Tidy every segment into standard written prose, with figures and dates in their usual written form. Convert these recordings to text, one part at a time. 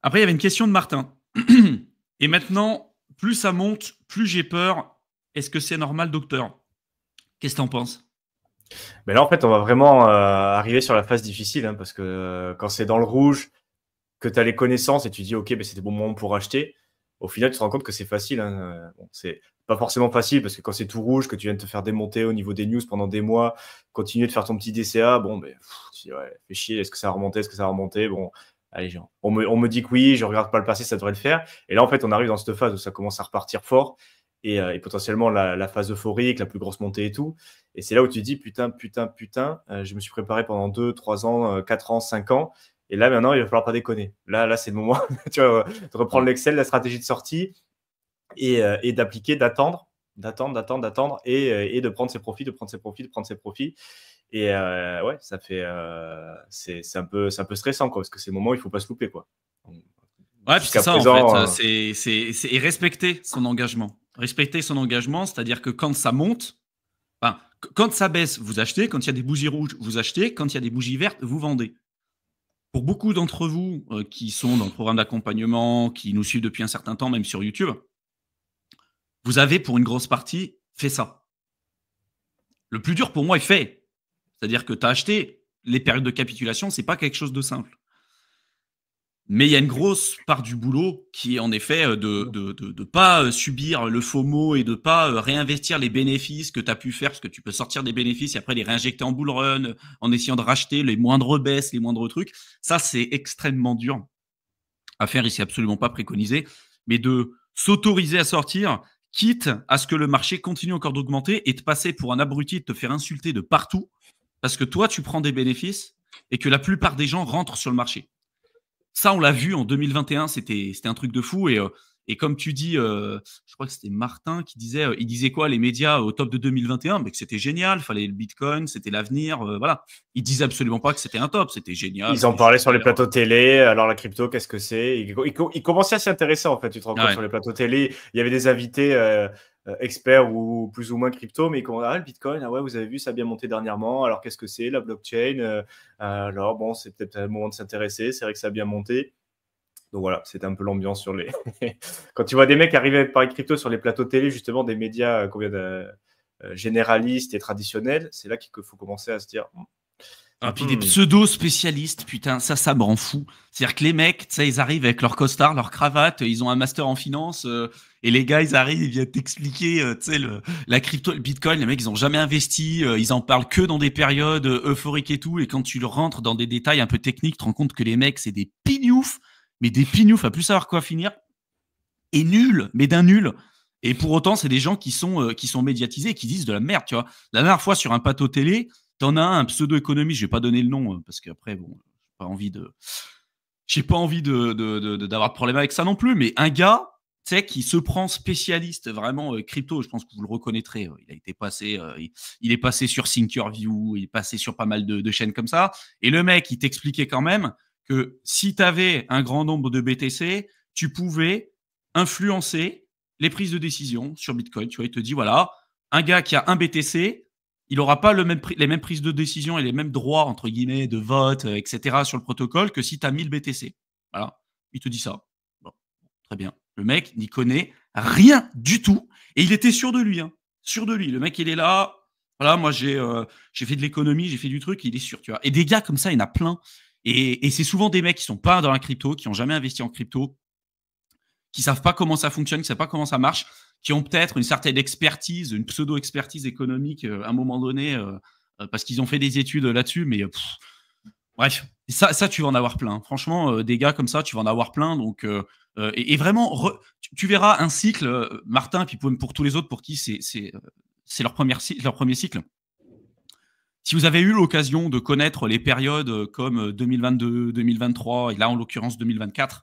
Après, il y avait une question de Martin. Et maintenant, plus ça monte, plus j'ai peur. Est-ce que c'est normal, docteur? Qu'est-ce que t'en penses? Mais là, en fait, on va vraiment arriver sur la phase difficile, hein, parce que quand c'est dans le rouge, que tu as les connaissances et tu dis, OK, ben, c'était bon moment pour acheter, au final, tu te rends compte que c'est facile. Hein. Bon, c'est pas forcément facile parce que quand c'est tout rouge, que tu viens de te faire démonter au niveau des news pendant des mois, continuer de faire ton petit DCA, bon, ben, tu dis, ouais, fais chier, est-ce que ça a remonté, est-ce que ça a remonté? Bon, allez, genre, on me dit que oui, je regarde pas le passé, ça devrait le faire. Et là, en fait, on arrive dans cette phase où ça commence à repartir fort et potentiellement la phase euphorique, la plus grosse montée et tout. Et c'est là où tu te dis, putain, putain, putain, je me suis préparé pendant 2, 3 ans, 4 ans, 5 ans. Et là, maintenant, il va falloir pas déconner. Là, c'est le moment tu vois, de reprendre l'Excel, la stratégie de sortie et d'appliquer, d'attendre et de prendre ses profits, de prendre ses profits, de prendre ses profits. Et ouais, ça fait, c'est un peu stressant, quoi, parce que c'est le moment où il faut pas se louper, quoi. Ouais, puis c'est Jusqu'à ça, en fait. présent, Et respecter son engagement. Respecter son engagement, c'est-à-dire que quand ça monte, enfin, quand ça baisse, vous achetez. Quand il y a des bougies rouges, vous achetez. Quand il y a des bougies vertes, vous vendez. Pour beaucoup d'entre vous qui sont dans le programme d'accompagnement, qui nous suivent depuis un certain temps, même sur YouTube, vous avez pour une grosse partie fait ça. Le plus dur pour moi est fait. C'est-à-dire que tu as acheté les périodes de capitulation, c'est pas quelque chose de simple. Mais il y a une grosse part du boulot qui est en effet de pas subir le FOMO et de pas réinvestir les bénéfices que tu as pu faire, parce que tu peux sortir des bénéfices et après les réinjecter en bull run, en essayant de racheter les moindres baisses, les moindres trucs. Ça, c'est extrêmement dur à faire, ici absolument pas préconisé, mais de s'autoriser à sortir, quitte à ce que le marché continue encore d'augmenter et de passer pour un abruti, de te faire insulter de partout, parce que toi, tu prends des bénéfices et que la plupart des gens rentrent sur le marché. Ça, on l'a vu en 2021, c'était un truc de fou. Et comme tu dis, je crois que c'était Martin qui disait, il disait quoi, les médias au top de 2021, mais que c'était génial, fallait le Bitcoin, c'était l'avenir, voilà. Il disait absolument pas que c'était un top, c'était génial, ils en c'était parlaient sur les super. plateaux télé. Alors, la crypto, qu'est-ce que c'est? Ils commençaient à s'y intéresser, en fait. Tu te rends compte, Ouais. sur les plateaux télé, il y avait des invités experts ou plus ou moins crypto, mais ils commencent, ah, le Bitcoin, ah ouais, vous avez vu, ça a bien monté dernièrement. Alors, qu'est-ce que c'est, la blockchain? Alors, bon, c'est peut-être un moment de s'intéresser. C'est vrai que ça a bien monté. Donc voilà, c'était un peu l'ambiance sur les. Quand tu vois des mecs arriver avec Paris Crypto sur les plateaux télé, justement, des médias combien de, généralistes et traditionnels, c'est là qu'il faut commencer à se dire. Ah, puis des pseudo-spécialistes, putain, ça me rend fou. C'est-à-dire que les mecs, tu sais, ils arrivent avec leur costard, leur cravate, ils ont un master en finance, et les gars, ils arrivent, ils viennent t'expliquer, tu sais, la crypto, le bitcoin, les mecs, ils ont jamais investi, ils en parlent que dans des périodes euphoriques et tout, et quand tu rentres dans des détails un peu techniques, tu te rends compte que les mecs, c'est des pignoufs, mais des pignoufs à plus savoir quoi finir, et nuls, mais d'un nul. Et pour autant, c'est des gens qui sont médiatisés et qui disent de la merde, tu vois. La dernière fois, sur un plateau télé, t'en as un pseudo-économiste, je vais pas donner le nom, parce qu'après, bon, j'ai pas envie d'avoir de problème avec ça non plus, mais un gars, tu sais, qui se prend spécialiste vraiment crypto, je pense que vous le reconnaîtrez, il a été passé, il est passé sur Thinkerview, il est passé sur pas mal de chaînes comme ça, et le mec, il t'expliquait quand même que si tu avais un grand nombre de BTC, tu pouvais influencer les prises de décision sur Bitcoin. Tu vois, il te dit, voilà, un gars qui a un BTC, il n'aura pas les mêmes prises de décision et les mêmes droits, entre guillemets, de vote, etc., sur le protocole que si tu as 1000 BTC. Voilà, il te dit ça. Bon, très bien. Le mec n'y connaît rien du tout et il était sûr de lui. Hein. Sûr de lui. Le mec, il est là. Voilà, moi, j'ai fait de l'économie, j'ai fait du truc, il est sûr, tu vois. Et des gars comme ça, il y en a plein. Et c'est souvent des mecs qui sont pas dans la crypto, qui n'ont jamais investi en crypto, qui savent pas comment ça fonctionne, qui savent pas comment ça marche, qui ont peut-être une certaine expertise, une pseudo-expertise économique à un moment donné, parce qu'ils ont fait des études là-dessus, mais bref, ça, tu vas en avoir plein. Franchement, des gars comme ça, tu vas en avoir plein. Donc, et vraiment, tu verras un cycle, Martin, puis pour tous les autres pour qui c'est leur premier cycle. Si vous avez eu l'occasion de connaître les périodes comme 2022, 2023, et là, en l'occurrence, 2024,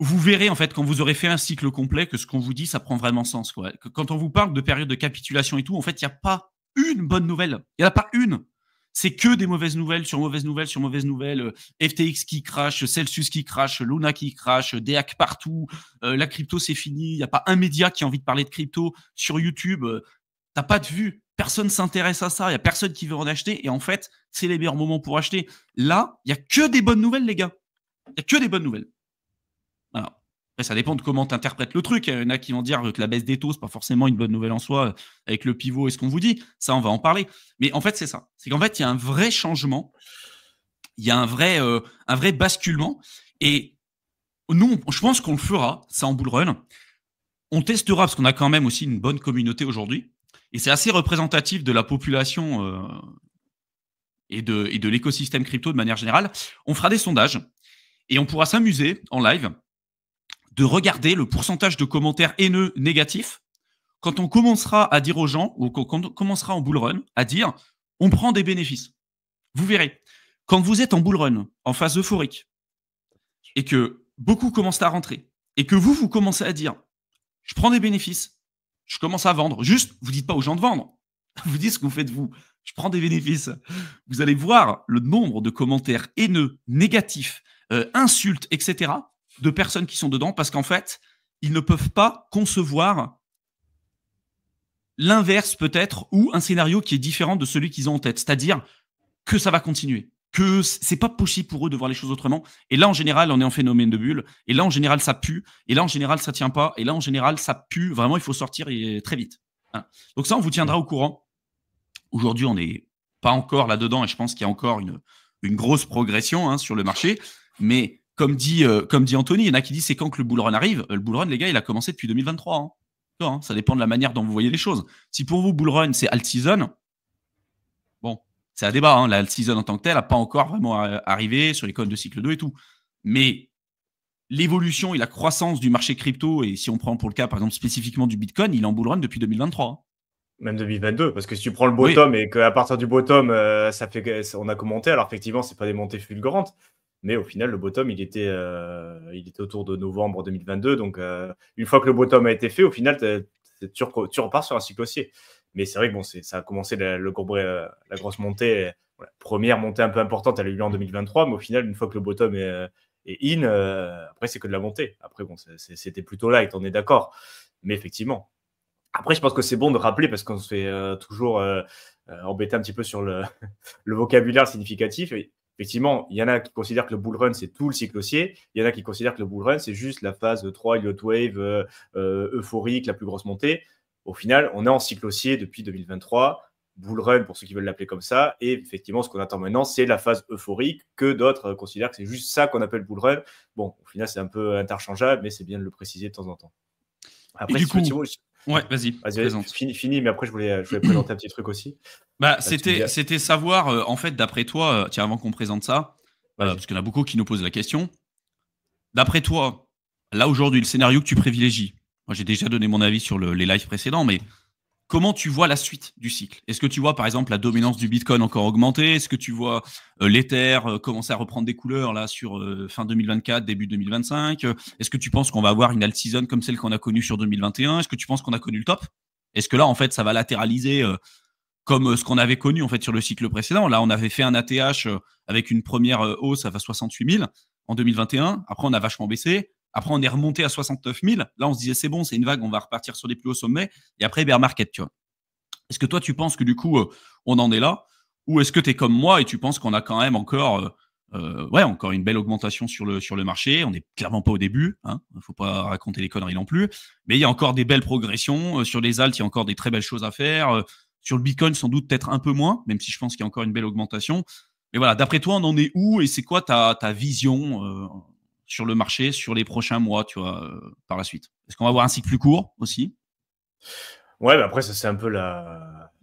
vous verrez en fait quand vous aurez fait un cycle complet que ce qu'on vous dit ça prend vraiment sens quoi. Que quand on vous parle de période de capitulation et tout, en fait il n'y a pas une bonne nouvelle, il n'y en a pas une. C'est que des mauvaises nouvelles sur mauvaises nouvelles sur mauvaises nouvelles. FTX qui crash, Celsius qui crash, Luna qui crash, des hacks partout. La crypto c'est fini. Il n'y a pas un média qui a envie de parler de crypto sur YouTube. T'as pas de vue. Personne s'intéresse à ça. Il n'y a personne qui veut en acheter. Et en fait, c'est les meilleurs moments pour acheter. Là, il n'y a que des bonnes nouvelles, les gars. Il n'y a que des bonnes nouvelles. Voilà. Après, ça dépend de comment tu interprètes le truc. Il y en a qui vont dire que la baisse des taux, c'est pas forcément une bonne nouvelle en soi, avec le pivot et ce qu'on vous dit. Ça, on va en parler. Mais en fait, c'est ça. C'est qu'en fait, il y a un vrai changement. Il y a un vrai basculement. Et nous, je pense qu'on le fera, ça en bull run. On testera, parce qu'on a quand même aussi une bonne communauté aujourd'hui. Et c'est assez représentatif de la population et de l'écosystème crypto de manière générale. On fera des sondages et on pourra s'amuser en live de regarder le pourcentage de commentaires haineux négatifs quand on commencera à dire aux gens, ou quand on commencera en bull run, à dire on prend des bénéfices. Vous verrez, quand vous êtes en bull run, en phase euphorique, et que beaucoup commencent à rentrer, et que vous commencez à dire je prends des bénéfices, je commence à vendre, juste, vous ne dites pas aux gens de vendre, vous dites ce que vous faites vous, je prends des bénéfices. Vous allez voir le nombre de commentaires haineux, négatifs, insultes, etc., de personnes qui sont dedans, parce qu'en fait, ils ne peuvent pas concevoir l'inverse peut-être, ou un scénario qui est différent de celui qu'ils ont en tête. C'est-à-dire que ça va continuer, que c'est pas possible pour eux de voir les choses autrement. Et là, en général, on est en phénomène de bulle. Et là, en général, ça pue. Et là, en général, ça tient pas. Et là, en général, ça pue. Vraiment, il faut sortir très vite. Hein. Donc ça, on vous tiendra au courant. Aujourd'hui, on n'est pas encore là-dedans et je pense qu'il y a encore une grosse progression sur le marché. Mais comme dit Anthony, il y en a qui disent c'est quand que le bull run arrive. Le bull run, les gars, il a commencé depuis 2023. Ça dépend de la manière dont vous voyez les choses. Si pour vous, bull run, c'est alt season, bon, c'est à débat. La alt season en tant que telle n'a pas encore vraiment arrivé sur les codes de cycle 2 et tout. Mais l'évolution et la croissance du marché crypto, et si on prend pour le cas, par exemple, spécifiquement du Bitcoin, il est en bull run depuis 2023. Même 2022, parce que si tu prends le bottom et qu'à partir du bottom, on a commenté, alors effectivement, c'est pas des montées fulgurantes, mais au final, le bottom, il était autour de novembre 2022. Donc, une fois que le bottom a été fait, au final, tu repars sur un cycle haussier. Mais c'est vrai que bon, ça a commencé la grosse montée. La première montée un peu importante, elle a eu lieu en 2023, mais au final, une fois que le bottom est in, après, c'est que de la montée. Après, bon, c'était plutôt light, on est d'accord. Mais effectivement. Après, je pense que c'est bon de rappeler parce qu'on se fait toujours embêter un petit peu sur le vocabulaire significatif. Et effectivement, il y en a qui considèrent que le bull run, c'est tout le cycle haussier. Il y en a qui considèrent que le bull run, c'est juste la phase 3, Elliott Wave, euphorique, la plus grosse montée. Au final, on est en cycle haussier depuis 2023. Bull run, pour ceux qui veulent l'appeler comme ça. Et effectivement, ce qu'on attend maintenant, c'est la phase euphorique que d'autres considèrent que c'est juste ça qu'on appelle bull run. Bon, au final, c'est un peu interchangeable, mais c'est bien de le préciser de temps en temps. Après, du coup, ouais, vas-y, fini, mais après, je voulais présenter un petit truc aussi. C'était savoir, en fait, d'après toi, tiens, avant qu'on présente ça, parce qu'il y en a beaucoup qui nous posent la question, d'après toi, là, aujourd'hui, le scénario que tu privilégies, moi, j'ai déjà donné mon avis sur les lives précédents, mais comment tu vois la suite du cycle? Est-ce que tu vois, par exemple, la dominance du Bitcoin encore augmenter? Est-ce que tu vois l'Ether commencer à reprendre des couleurs là sur fin 2024, début 2025? Est-ce que tu penses qu'on va avoir une alt season comme celle qu'on a connue sur 2021? Est-ce que tu penses qu'on a connu le top? Est-ce que là, en fait, ça va latéraliser comme ce qu'on avait connu en fait sur le cycle précédent? Là, on avait fait un ATH avec une première hausse à 68 000 en 2021. Après, on a vachement baissé. Après, on est remonté à 69 000. Là, on se disait, c'est bon, c'est une vague, on va repartir sur les plus hauts sommets. Et après, bear market, tu vois. Est-ce que toi, tu penses que du coup, on en est là? Ou est-ce que tu es comme moi et tu penses qu'on a quand même encore une belle augmentation sur le marché? On n'est clairement pas au début. Il ne faut pas raconter les conneries non plus. Mais il y a encore des belles progressions. Sur les alts, il y a encore des très belles choses à faire. Sur le Bitcoin, sans doute peut-être un peu moins, même si je pense qu'il y a encore une belle augmentation. Mais voilà, d'après toi, on en est où? Et c'est quoi ta vision sur le marché, sur les prochains mois, tu vois, par la suite? Est-ce qu'on va avoir un cycle plus court aussi? Ouais, mais après, ça, c'est un peu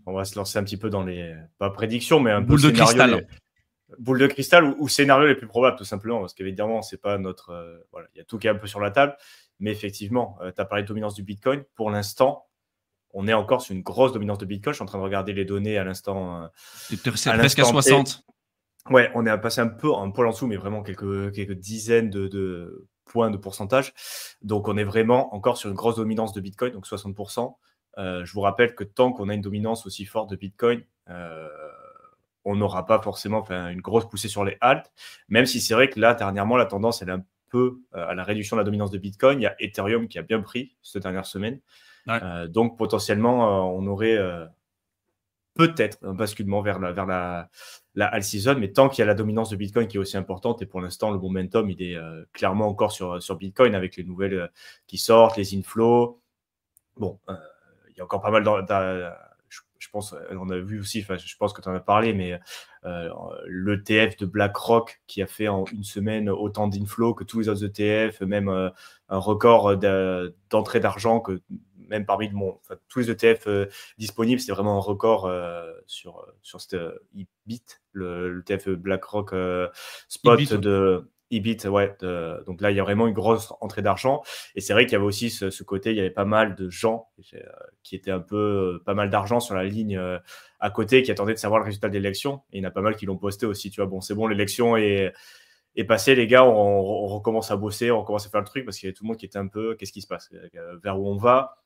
on va se lancer un petit peu dans les, pas prédictions, mais un boule peu de cristal. Boule de cristal ou scénario les plus probables, tout simplement, parce qu'évidemment, c'est pas notre. Voilà, il y a tout qui est un peu sur la table. Mais effectivement, tu as parlé de dominance du Bitcoin. Pour l'instant, on est encore sur une grosse dominance de Bitcoin. Je suis en train de regarder les données à l'instant. C'est presque à 60. Ouais, on est passé un peu en dessous, mais vraiment quelques dizaines de points de pourcentage. Donc, on est vraiment encore sur une grosse dominance de Bitcoin, donc 60%. Je vous rappelle que tant qu'on a une dominance aussi forte de Bitcoin, on n'aura pas forcément une grosse poussée sur les alts, même si c'est vrai que là, dernièrement, la tendance, elle est un peu à la réduction de la dominance de Bitcoin. Il y a Ethereum qui a bien pris cette dernière semaine. Ouais. Donc, potentiellement, on aurait peut-être un basculement vers la all season, mais tant qu'il y a la dominance de Bitcoin qui est aussi importante, et pour l'instant, le momentum, il est clairement encore sur Bitcoin avec les nouvelles qui sortent, les inflows. Bon, il y a encore pas mal je pense, on a vu aussi, je pense que tu en as parlé, mais l'ETF de BlackRock qui a fait en une semaine autant d'inflows que tous les autres ETF, même un record d'entrée d'argent que même parmi tous les ETF disponibles, c'était vraiment un record sur cette EBIT, l'ETF BlackRock Spot EBIT, ouais. de EBIT, ouais. Donc là, il y a vraiment une grosse entrée d'argent. Et c'est vrai qu'il y avait aussi ce côté, il y avait pas mal de gens qui étaient un peu pas mal d'argent sur la ligne à côté, qui attendaient de savoir le résultat de l'élection. Et il y en a pas mal qui l'ont posté aussi, tu vois. Bon, c'est bon, l'élection est passée, les gars, on recommence à bosser, on recommence à faire le truc, parce qu'il y avait tout le monde qui était un peu, qu'est-ce qui se passe, vers où on va.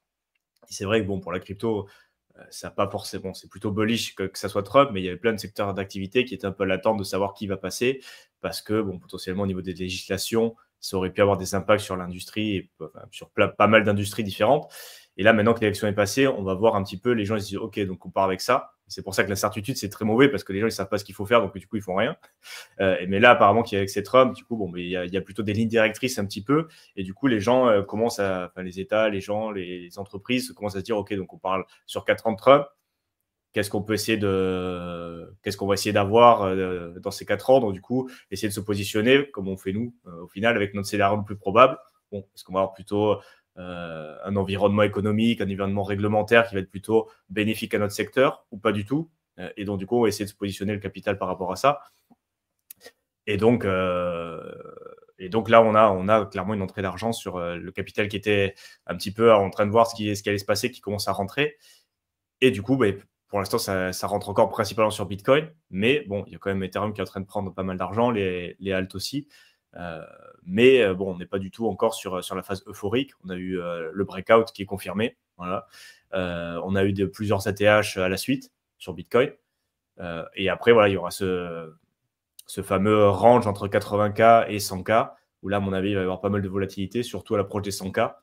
Et c'est vrai que bon, pour la crypto, ça n'a pas forcément, c'est plutôt bullish que ça soit Trump, mais il y avait plein de secteurs d'activité qui étaient un peu à l'attente de savoir qui va passer, parce que bon, potentiellement au niveau des législations, ça aurait pu avoir des impacts sur l'industrie et sur pas mal d'industries différentes. Et là, maintenant que l'élection est passée, on va voir un petit peu, les gens ils se disent, ok, donc on part avec ça. C'est pour ça que l'incertitude, c'est très mauvais, parce que les gens ils savent pas ce qu'il faut faire, donc du coup ils font rien. Mais là, apparemment, qu'il y a avec ces Trump, du coup, bon, mais il y a plutôt des lignes directrices un petit peu, et du coup, les gens commencent les États, les gens, les entreprises commencent à se dire, ok, donc on parle sur 4 ans de Trump. Qu'est-ce qu'on va essayer d'avoir dans ces 4 ans? Donc, du coup, essayer de se positionner comme on fait nous, au final, avec notre scénario le plus probable. Bon, est-ce qu'on va avoir plutôt un environnement économique, un environnement réglementaire qui va être plutôt bénéfique à notre secteur ou pas du tout? Et donc, du coup, on va essayer de se positionner le capital par rapport à ça. Et donc là, on a clairement une entrée d'argent sur le capital qui était un petit peu en train de voir ce qui allait se passer, qui commence à rentrer. Et du coup, pour l'instant, ça rentre encore principalement sur Bitcoin. Mais bon, il y a quand même Ethereum qui est en train de prendre pas mal d'argent, les alt aussi. Mais bon, on n'est pas du tout encore sur la phase euphorique. On a eu le breakout qui est confirmé. Voilà. On a eu plusieurs ATH à la suite sur Bitcoin. Et après, voilà, il y aura ce fameux range entre 80K et 100K, où là, à mon avis, il va y avoir pas mal de volatilité, surtout à l'approche des 100K.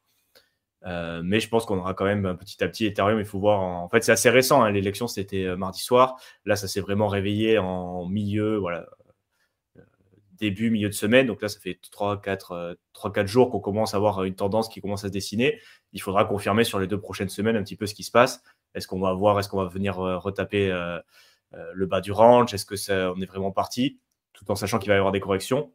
Mais je pense qu'on aura quand même petit à petit Ethereum. Il faut voir. En fait, c'est assez récent. Hein, l'élection, c'était mardi soir. Là, ça s'est vraiment réveillé en milieu, voilà, début, milieu de semaine. Donc là, ça fait 3-4 jours qu'on commence à avoir une tendance qui commence à se dessiner. Il faudra confirmer sur les 2 prochaines semaines un petit peu ce qui se passe. Est-ce qu'on va venir retaper le bas du range? Est-ce que on est vraiment parti? Tout en sachant qu'il va y avoir des corrections.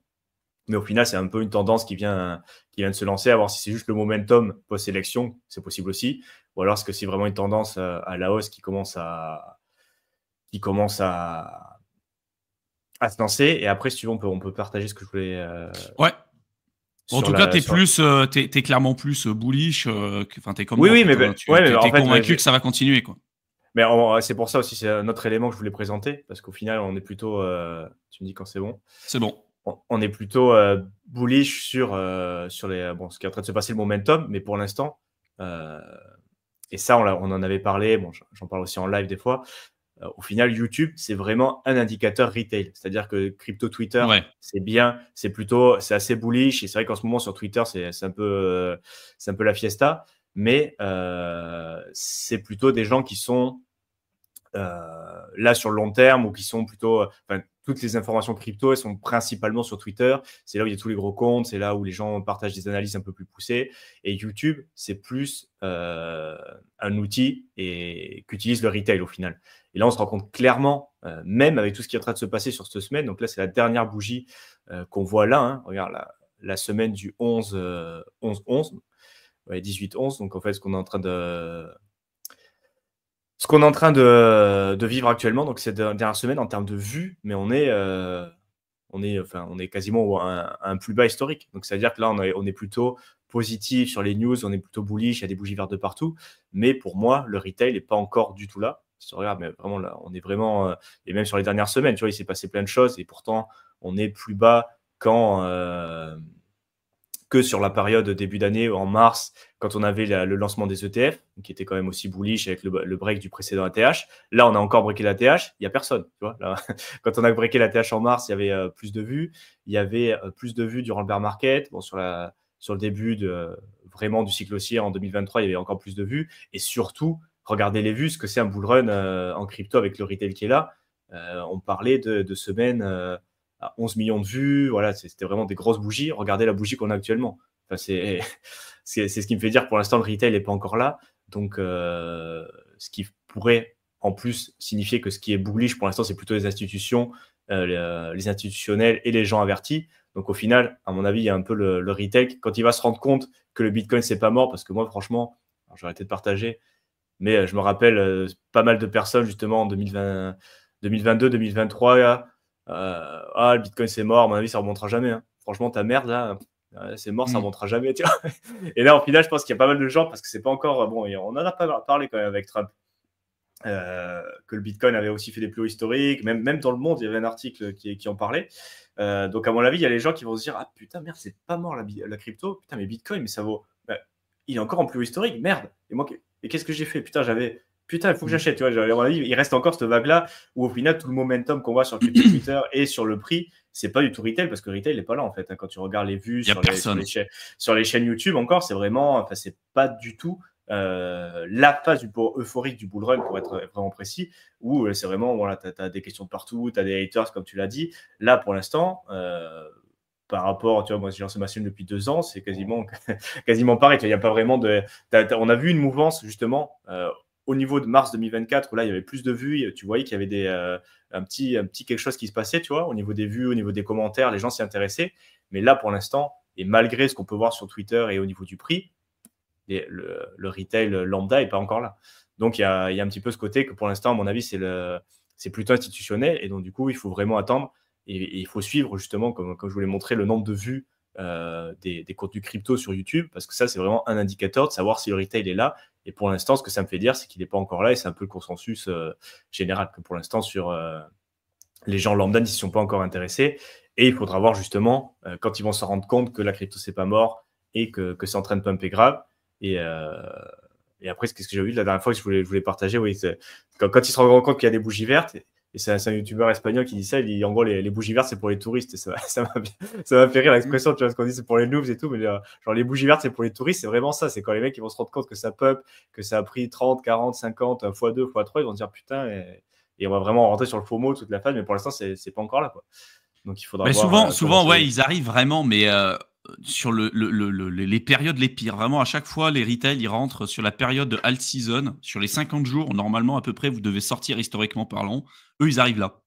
Mais au final, c'est un peu une tendance qui vient de se lancer, à voir si c'est juste le momentum post-élection, c'est possible aussi, ou alors est-ce que c'est vraiment une tendance à la hausse qui commence à se lancer. Et après, si tu veux, on peut partager ce que je voulais. Ouais. En tout cas, t'es clairement plus bullish. T'es comme moi, oui, en fait, mais, hein. mais T'es convaincu que ça va continuer, quoi. Mais c'est pour ça aussi, c'est un autre élément que je voulais présenter, parce qu'au final, on est plutôt. Tu me dis quand c'est bon. C'est bon. On est plutôt bullish sur ce qui est en train de se passer, le momentum, mais pour l'instant, et ça, on en avait parlé, bon, j'en parle aussi en live des fois, au final, YouTube, c'est vraiment un indicateur retail. C'est-à-dire que crypto Twitter, ouais, c'est bien, c'est assez bullish, et c'est vrai qu'en ce moment, sur Twitter, c'est un peu la fiesta, mais c'est plutôt des gens qui sont là sur le long terme, ou qui sont plutôt toutes les informations crypto, elles sont principalement sur Twitter. C'est là où il y a tous les gros comptes, c'est là où les gens partagent des analyses un peu plus poussées. Et YouTube, c'est plus un outil qu'utilise le retail au final. Et là, on se rend compte clairement, même avec tout ce qui est en train de se passer sur cette semaine. Donc là, c'est la dernière bougie qu'on voit là. Hein. Regarde, la semaine du 11-11, ouais, 18-11. Donc en fait, ce qu'on est en train de vivre actuellement, donc cette dernière semaine en termes de vues, mais on est quasiment à un plus bas historique. Donc c'est-à-dire que là, on est plutôt positif sur les news, on est plutôt bullish, il y a des bougies vertes de partout. Mais pour moi, le retail n'est pas encore du tout là. Si tu regardes, mais vraiment là, on est vraiment, et même sur les dernières semaines, tu vois, il s'est passé plein de choses, et pourtant, on est plus bas que sur la période début d'année, en mars, quand on avait le lancement des ETF, qui était quand même aussi bullish avec le break du précédent ATH. Là, on a encore breaké l'ATH, il n'y a personne. Tu vois, là, quand on a breaké l'ATH en mars, il y avait plus de vues. Il y avait plus de vues durant le bear market. Bon, sur le début vraiment du cycle haussier en 2023, il y avait encore plus de vues. Et surtout, regardez les vues, ce que c'est un bull run en crypto avec le retail qui est là. On parlait de semaines à 11 millions de vues. Voilà, c'était vraiment des grosses bougies. Regardez la bougie qu'on a actuellement. Enfin, c'est ce qui me fait dire que pour l'instant, le retail n'est pas encore là. Donc, ce qui pourrait en plus signifier que ce qui est bullish pour l'instant, c'est plutôt les institutions, les institutionnels et les gens avertis. Donc, au final, à mon avis, il y a un peu le retail. Quand il va se rendre compte que le Bitcoin, c'est pas mort, parce que moi, franchement, j'ai arrêté de partager, mais je me rappelle pas mal de personnes, justement, en 2020, 2022, 2023, le Bitcoin, c'est mort. À mon avis, ça ne remontera jamais. Hein. Franchement, ta merde, là, c'est mort, ça ne remontera jamais. Tu vois. Et là, au final, je pense qu'il y a pas mal de gens, parce que c'est pas encore. Bon, on en a pas parlé quand même avec Trump, que le Bitcoin avait aussi fait des plus hauts historiques. Même dans le monde, il y avait un article qui en parlait. Donc, à mon avis, il y a les gens qui vont se dire, ah putain, merde, c'est pas mort la crypto. Putain, mais Bitcoin, mais ça vaut. Il est encore en plus haut historique, merde. Et qu'est-ce que j'ai fait? Putain, il faut que j'achète. Tu vois, à mon avis, il reste encore cette vague-là où au final, tout le momentum qu'on voit sur Twitter et sur le prix, c'est pas du tout retail parce que retail n'est pas là en fait. Hein. Quand tu regardes les vues sur les chaînes YouTube, encore, c'est vraiment, enfin, c'est pas du tout la phase euphorique du bull run pour être vraiment précis, où c'est vraiment, voilà, tu as des questions de partout, tu as des haters comme tu l'as dit. Là, pour l'instant, par rapport, tu vois, moi j'ai lancé ma chaîne depuis 2 ans, c'est quasiment pareil. Il n'y a pas vraiment on a vu une mouvance justement au niveau de mars 2024 où là il y avait plus de vues, tu voyais qu'il y avait un petit quelque chose qui se passait, tu vois, au niveau des vues, au niveau des commentaires, les gens s'y intéressaient. Mais là pour l'instant, et malgré ce qu'on peut voir sur Twitter et au niveau du prix, le retail lambda n'est pas encore là. Donc il y a un petit peu ce côté que pour l'instant, à mon avis, c'est plutôt institutionnel et donc du coup il faut vraiment attendre. Et il faut suivre justement, comme je vous l'ai montré, le nombre de vues des contenus crypto sur YouTube, parce que ça, c'est vraiment un indicateur de savoir si le retail est là. Et pour l'instant, ce que ça me fait dire, c'est qu'il n'est pas encore là, et c'est un peu le consensus général, que pour l'instant, sur les gens lambda n'y sont pas encore intéressés. Et il faudra voir justement quand ils vont se rendre compte que la crypto, c'est pas mort, et que c'est en train de pumper grave. Et après, ce que j'ai vu la dernière fois que je voulais partager, oui, quand ils se rendront compte qu'il y a des bougies vertes, et c'est un youtubeur espagnol qui dit ça, il dit en gros les bougies vertes c'est pour les touristes, et ça m'a fait rire l'expression, tu vois, ce qu'on dit c'est pour les noobs et tout, mais genre les bougies vertes c'est pour les touristes, c'est vraiment ça, c'est quand les mecs ils vont se rendre compte que ça pump, que ça a pris 30, 40, 50, x2, x3, ils vont se dire putain, et on va vraiment rentrer sur le FOMO toute la phase, mais pour l'instant c'est pas encore là, quoi. Donc il faudra voir. Souvent ouais, ils arrivent vraiment, mais sur les périodes les pires. Vraiment, à chaque fois, les retail, ils rentrent sur la période de alt season. Sur les 50 jours, normalement, à peu près, vous devez sortir historiquement parlant. Eux, ils arrivent là.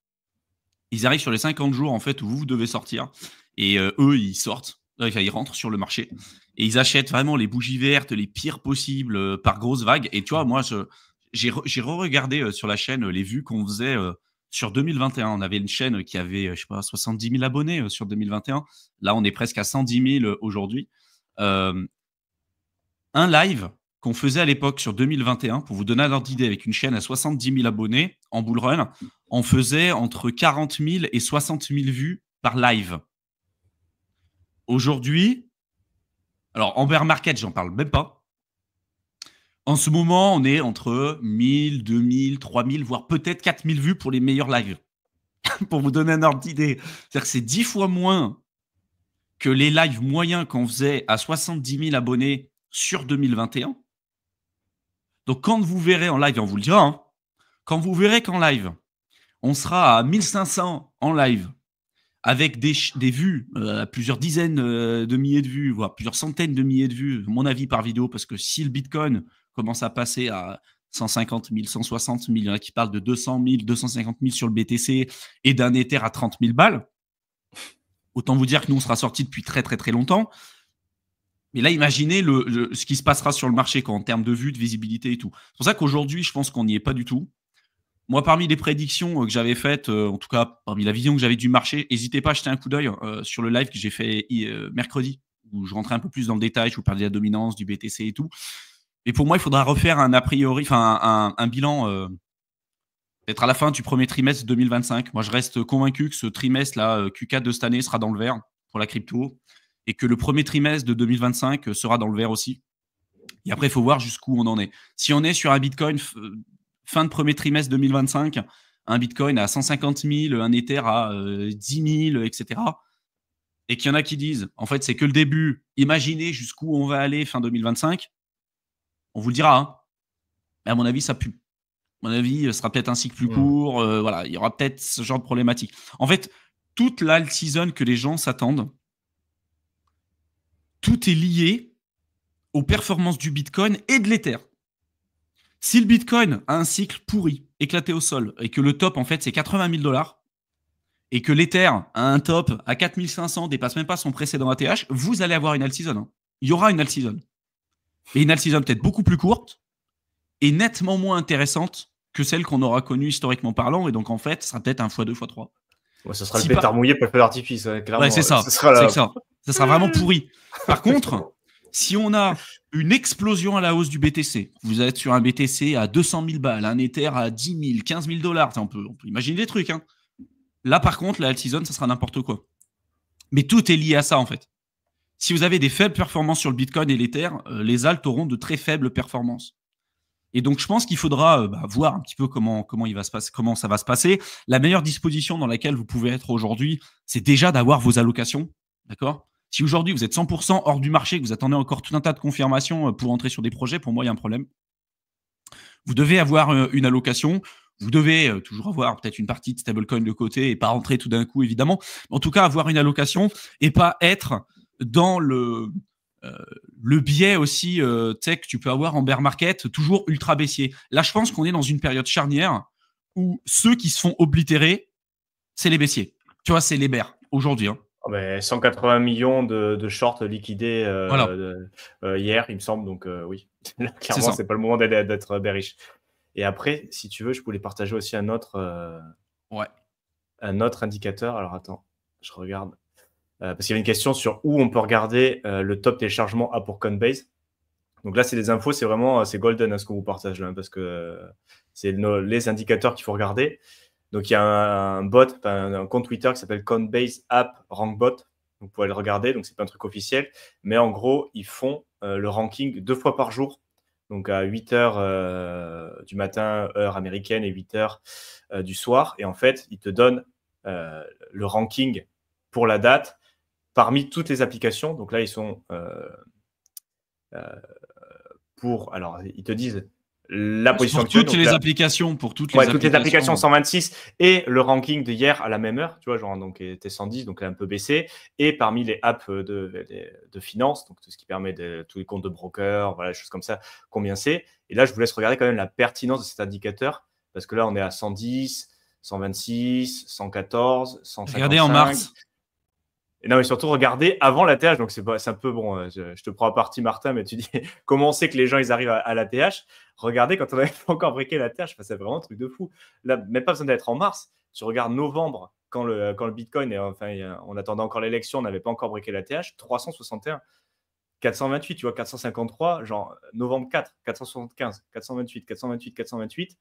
Ils arrivent sur les 50 jours, en fait, où vous devez sortir. Et eux, ils sortent. Enfin, ils rentrent sur le marché. Et ils achètent vraiment les bougies vertes, les pires possibles, par grosses vagues. Et tu vois, moi, j'ai re-regardé sur la chaîne les vues qu'on faisait sur 2021. On avait une chaîne qui avait, je sais pas, 70 000 abonnés sur 2021. Là, on est presque à 110 000 aujourd'hui. Un live qu'on faisait à l'époque sur 2021, pour vous donner un ordre d'idée, avec une chaîne à 70 000 abonnés en bull run, on faisait entre 40 000 et 60 000 vues par live. Aujourd'hui, alors en bear market, j'en parle même pas. En ce moment, on est entre 1000, 2000, 3000, voire peut-être 4000 vues pour les meilleurs lives. Pour vous donner un ordre d'idée. C'est-à-dire que c'est 10 fois moins que les lives moyens qu'on faisait à 70 000 abonnés sur 2021. Donc, quand vous verrez en live, on vous le dira, hein, quand vous verrez qu'en live, on sera à 1500 en live, avec des vues, plusieurs dizaines de milliers de vues, voire plusieurs centaines de milliers de vues, mon avis par vidéo, parce que si le Bitcoin commence à passer à 150 000, 160 000, il y en a qui parlent de 200 000, 250 000 sur le BTC et d'un Ether à 30 000 balles, autant vous dire que nous, on sera sortis depuis très, très, très longtemps. Mais là, imaginez ce qui se passera sur le marché en termes de vues, de visibilité et tout. C'est pour ça qu'aujourd'hui, je pense qu'on n'y est pas du tout. Moi, parmi les prédictions que j'avais faites, en tout cas, parmi la vision que j'avais du marché, n'hésitez pas à jeter un coup d'œil sur le live que j'ai fait mercredi, où je rentrais un peu plus dans le détail, je vous parlais de la dominance, du BTC et tout. Et pour moi, il faudra refaire un bilan peut-être à la fin du premier trimestre 2025. Moi, je reste convaincu que ce trimestre-là, Q4 de cette année, sera dans le vert pour la crypto, et que le premier trimestre de 2025 sera dans le vert aussi. Et après, il faut voir jusqu'où on en est. Si on est sur un Bitcoin fin de premier trimestre 2025, un Bitcoin à 150 000, un Ether à 10 000, etc., et qu'il y en a qui disent, en fait, c'est que le début, imaginez jusqu'où on va aller fin 2025, on vous le dira. Hein. Mais à mon avis, ça pue. À mon avis, ce sera peut-être un cycle plus court. Voilà, il y aura peut-être ce genre de problématique. En fait, toute l'alt season que les gens s'attendent, tout est lié aux performances du Bitcoin et de l'Ether. Si le Bitcoin a un cycle pourri, éclaté au sol, et que le top, en fait, c'est 80 000 $, et que l'Ether a un top à 4 500, dépasse même pas son précédent ATH, vous allez avoir une alt season. Hein. Il y aura une alt season. Et une alt season peut-être beaucoup plus courte et nettement moins intéressante que celle qu'on aura connue historiquement parlant. Et donc, en fait, ce sera peut-être un x2, x3. Ouais, ce sera le pétard mouillé pour le feu d'artifice, clairement. Ouais, c'est ça. Ce sera ça sera vraiment pourri. Par contre, si on a une explosion à la hausse du BTC, vous êtes sur un BTC à 200 000 balles, un Ether à 10 000, 15 000 $, on peut imaginer des trucs. Hein. Là, par contre, la alt season, ça sera n'importe quoi. Mais tout est lié à ça, en fait. Si vous avez des faibles performances sur le Bitcoin et l'Ether, les alts auront de très faibles performances. Et donc, je pense qu'il faudra voir un petit peu comment ça va se passer. La meilleure disposition dans laquelle vous pouvez être aujourd'hui, c'est déjà d'avoir vos allocations. D'accord ? Si aujourd'hui, vous êtes 100% hors du marché, que vous attendez encore tout un tas de confirmations pour entrer sur des projets, pour moi, il y a un problème. Vous devez avoir une allocation. Vous devez toujours avoir peut-être une partie de stablecoin de côté et pas rentrer tout d'un coup, évidemment. En tout cas, avoir une allocation et pas être dans le biais aussi que tu peux avoir en bear market, toujours ultra baissier. Là, je pense qu'on est dans une période charnière où ceux qui se font oblitérer, c'est les baissiers. Tu vois, c'est les bears aujourd'hui. Hein. 180 millions de shorts liquidés voilà. hier, il me semble. Donc oui, clairement, c'est pas le moment d'être bearish. Et après, si tu veux, je voulais partager aussi un autre indicateur. Alors attends, je regarde. Parce qu'il y avait une question sur où on peut regarder le top téléchargement pour Coinbase. Donc là, c'est des infos, c'est golden hein, ce qu'on vous partage là, parce que c'est les indicateurs qu'il faut regarder. Donc il y a un bot, un compte Twitter qui s'appelle Coinbase App Rank Bot. Vous pouvez le regarder, donc c'est pas un truc officiel. Mais en gros, ils font le ranking 2 fois par jour. Donc à 8h du matin, heure américaine, et 8h du soir. Et en fait, ils te donnent le ranking pour la date parmi toutes les applications. Donc là, ils sont alors, ils te disent la position actuelle. Pour toutes les applications, toutes les applications 126 et le ranking d'hier à la même heure, tu vois, genre, donc, était 110, donc là, un peu baissé. Et parmi les apps de finance, donc tout ce qui permet tous les comptes de broker, voilà, des choses comme ça, combien c'est. Et là, je vous laisse regarder quand même la pertinence de cet indicateur, parce que là, on est à 110, 126, 114, 155. Regardez en mars. Et non, mais surtout, regardez avant l'ATH. Donc, c'est un peu bon. Je te prends à partie, Martin, mais tu dis comment on sait que les gens ils arrivent à l'ATH. Regardez quand on n'avait pas encore briqué l'ATH. C'est vraiment un truc de fou. Là, même pas besoin d'être en mars. Tu regardes novembre, quand le Bitcoin, on attendait encore l'élection, on n'avait pas encore briqué l'ATH. 361, 428, tu vois, 453, genre novembre 4, 475, 428, 428, 428.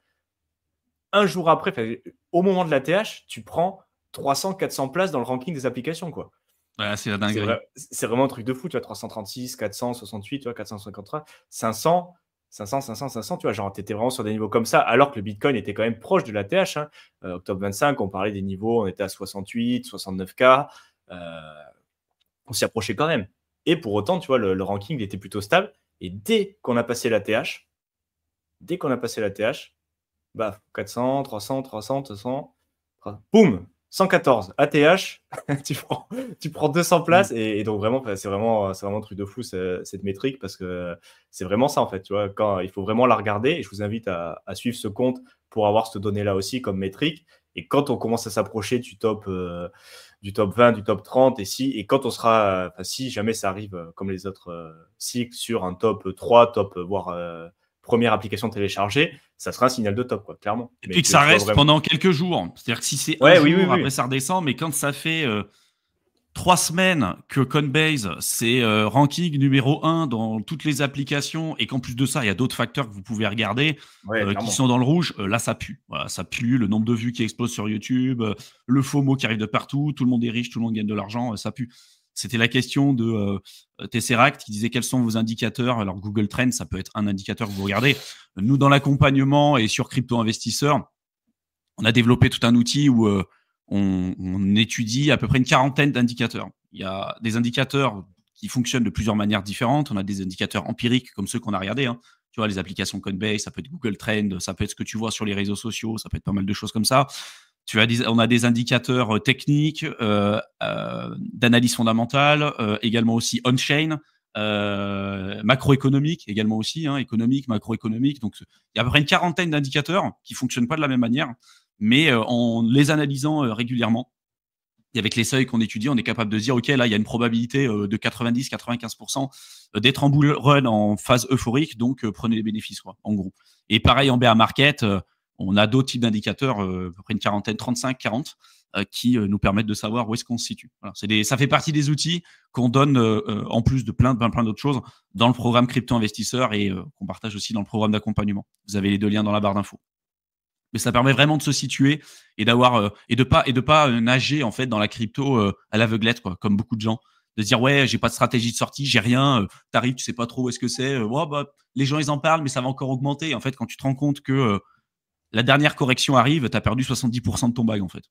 Un jour après, au moment de l'ATH, tu prends 300, 400 places dans le ranking des applications, quoi. Ouais, c'est la dinguerie. C'est vraiment un truc de fou, tu vois, 336, 468, tu vois, 453, 500, 500, 500, 500, tu vois, genre, tu étais vraiment sur des niveaux comme ça, alors que le Bitcoin était quand même proche de l'ATH. Hein. Octobre 25, on parlait des niveaux, on était à 68, 69K, on s'y approchait quand même. Et pour autant, tu vois, le ranking était plutôt stable, et dès qu'on a passé l'ATH, bah, 400, 300, 300, 200, boum, 114 ATH, tu prends 200 places et donc vraiment c'est vraiment un truc de fou cette métrique, parce que c'est vraiment ça en fait, tu vois, quand il faut vraiment la regarder. Et je vous invite à suivre ce compte pour avoir cette donnée là aussi comme métrique. Et quand on commence à s'approcher du top 20, du top 30, et quand on sera, si jamais ça arrive comme les autres cycles sur un top 3, voire première application téléchargée, ça sera un signal de top, quoi, clairement. Et puis que ça reste pendant quelques jours. C'est-à-dire que si c'est un jour, après ça redescend, mais quand ça fait 3 semaines que Coinbase, c'est ranking numéro 1 dans toutes les applications, et qu'en plus de ça, il y a d'autres facteurs que vous pouvez regarder qui sont dans le rouge, là, ça pue. Voilà, ça pue, le nombre de vues qui explose sur YouTube, le FOMO qui arrive de partout, tout le monde est riche, tout le monde gagne de l'argent, ça pue. C'était la question de Tesseract qui disait quels sont vos indicateurs. Alors, Google Trends, ça peut être un indicateur que vous regardez. Nous, dans l'accompagnement et sur Crypto Investisseur, on a développé tout un outil où on étudie à peu près une quarantaine d'indicateurs. Il y a des indicateurs qui fonctionnent de plusieurs manières différentes. On a des indicateurs empiriques comme ceux qu'on a regardés. Hein. Tu vois, les applications Coinbase, ça peut être Google Trend, ça peut être ce que tu vois sur les réseaux sociaux, ça peut être pas mal de choses comme ça. On a des indicateurs techniques, d'analyse fondamentale, également aussi on-chain, macroéconomique également aussi, hein, économique, macroéconomique. Donc, il y a à peu près une quarantaine d'indicateurs qui fonctionnent pas de la même manière, mais en les analysant régulièrement, et avec les seuils qu'on étudie, on est capable de dire, OK, là, il y a une probabilité de 90-95% d'être en bull run en phase euphorique, donc prenez les bénéfices, quoi, en gros. Et pareil en bear market, on a d'autres types d'indicateurs, à peu près une quarantaine, 35, 40, qui nous permettent de savoir où est-ce qu'on se situe. Voilà, ça fait partie des outils qu'on donne, en plus de plein d'autres choses, dans le programme Crypto Investisseur et qu'on partage aussi dans le programme d'accompagnement. Vous avez les 2 liens dans la barre d'infos. Mais ça permet vraiment de se situer et d'avoir et de pas nager en fait dans la crypto à l'aveuglette, quoi, comme beaucoup de gens, de se dire ouais, j'ai pas de stratégie de sortie, j'ai rien, t'arrives, tu sais pas trop où est-ce que c'est, oh, bah, les gens ils en parlent mais ça va encore augmenter. En fait, quand tu te rends compte que la dernière correction arrive, tu as perdu 70% de ton bag en fait.